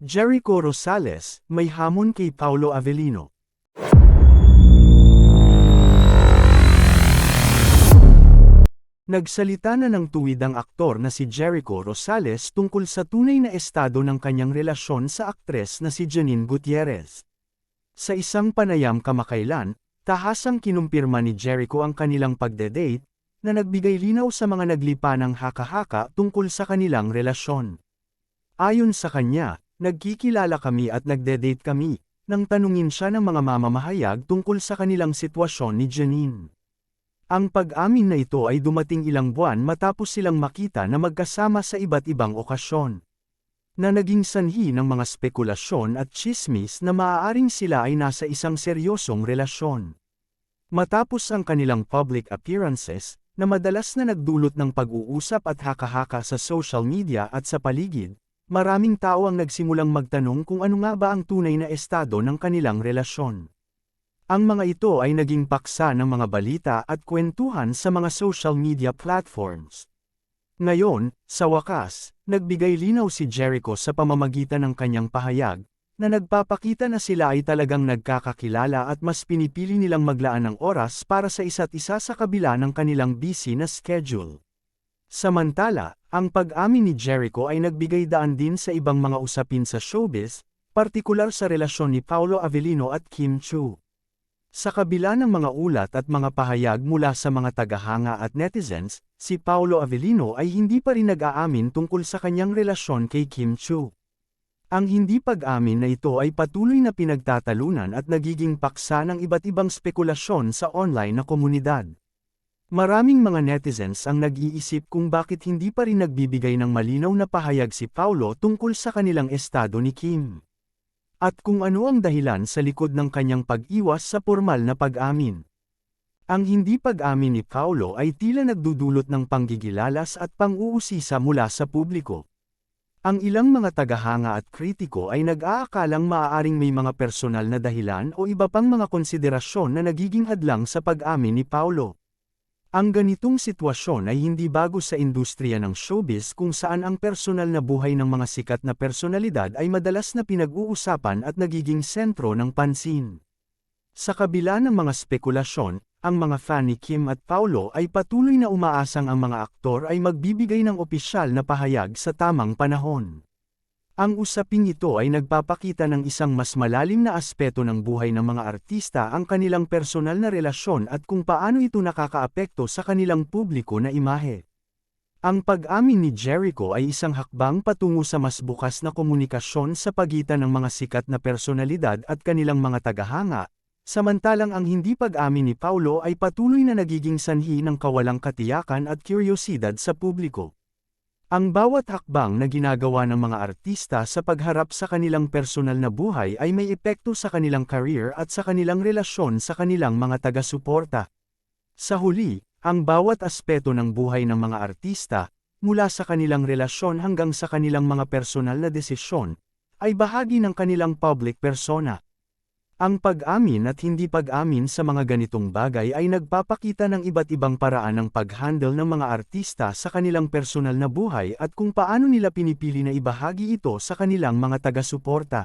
Jericho Rosales, may hamon kay Paulo Avellino. Nagsalita na ng tuwid ang aktor na si Jericho Rosales tungkol sa tunay na estado ng kanyang relasyon sa aktres na si Janine Gutierrez. Sa isang panayam kamakailan, tahasang kinumpirma ni Jericho ang kanilang pagde-date, na nagbigay linaw sa mga naglipa ng haka-haka tungkol sa kanilang relasyon. Ayon sa kanya, nagkikilala kami at nagde-date kami, nang tanungin siya ng mga mamamahayag tungkol sa kanilang sitwasyon ni Janine. Ang pag-amin na ito ay dumating ilang buwan matapos silang makita na magkasama sa iba't ibang okasyon, na naging sanhi ng mga spekulasyon at tsismis na maaaring sila ay nasa isang seryosong relasyon. Matapos ang kanilang public appearances, na madalas na nagdulot ng pag-uusap at haka-haka sa social media at sa paligid, maraming tao ang nagsimulang magtanong kung ano nga ba ang tunay na estado ng kanilang relasyon. Ang mga ito ay naging paksa ng mga balita at kwentuhan sa mga social media platforms. Ngayon, sa wakas, nagbigay linaw si Jericho sa pamamagitan ng kanyang pahayag, na nagpapakita na sila ay talagang nagkakakilala at mas pinipili nilang maglaan ng oras para sa isa't isa sa kabila ng kanilang busy na schedule. Samantala, ang pag-amin ni Jericho ay nagbigay daan din sa ibang mga usapin sa showbiz, partikular sa relasyon ni Paulo Avellino at Kim Chiu. Sa kabila ng mga ulat at mga pahayag mula sa mga tagahanga at netizens, si Paulo Avellino ay hindi pa rin nag-aamin tungkol sa kanyang relasyon kay Kim Chiu. Ang hindi pag-amin na ito ay patuloy na pinagtatalunan at nagiging paksa ng iba't ibang spekulasyon sa online na komunidad. Maraming mga netizens ang nag-iisip kung bakit hindi pa rin nagbibigay ng malinaw na pahayag si Paulo tungkol sa kanilang estado ni Kim. At kung ano ang dahilan sa likod ng kanyang pag-iwas sa formal na pag-amin. Ang hindi pag-amin ni Paulo ay tila nagdudulot ng panggigilalas at pang-uusisa mula sa publiko. Ang ilang mga tagahanga at kritiko ay nag-aakalang maaaring may mga personal na dahilan o iba pang mga konsiderasyon na nagiging hadlang sa pag-amin ni Paulo. Ang ganitong sitwasyon ay hindi bago sa industriya ng showbiz kung saan ang personal na buhay ng mga sikat na personalidad ay madalas na pinag-uusapan at nagiging sentro ng pansin. Sa kabila ng mga spekulasyon, ang mga fan ni Kim at Paulo ay patuloy na umaasang ang mga aktor ay magbibigay ng opisyal na pahayag sa tamang panahon. Ang usaping ito ay nagpapakita ng isang mas malalim na aspeto ng buhay ng mga artista, ang kanilang personal na relasyon at kung paano ito nakakaapekto sa kanilang publiko na imahe. Ang pag-amin ni Jericho ay isang hakbang patungo sa mas bukas na komunikasyon sa pagitan ng mga sikat na personalidad at kanilang mga tagahanga, samantalang ang hindi pag-amin ni Paulo ay patuloy na nagiging sanhi ng kawalang katiyakan at kuryosidad sa publiko. Ang bawat hakbang na ginagawa ng mga artista sa pagharap sa kanilang personal na buhay ay may epekto sa kanilang career at sa kanilang relasyon sa kanilang mga taga-suporta. Sa huli, ang bawat aspeto ng buhay ng mga artista, mula sa kanilang relasyon hanggang sa kanilang mga personal na desisyon, ay bahagi ng kanilang public persona. Ang pag-amin at hindi pag-amin sa mga ganitong bagay ay nagpapakita ng iba't ibang paraan ng pag-handle ng mga artista sa kanilang personal na buhay at kung paano nila pinipili na ibahagi ito sa kanilang mga taga-suporta.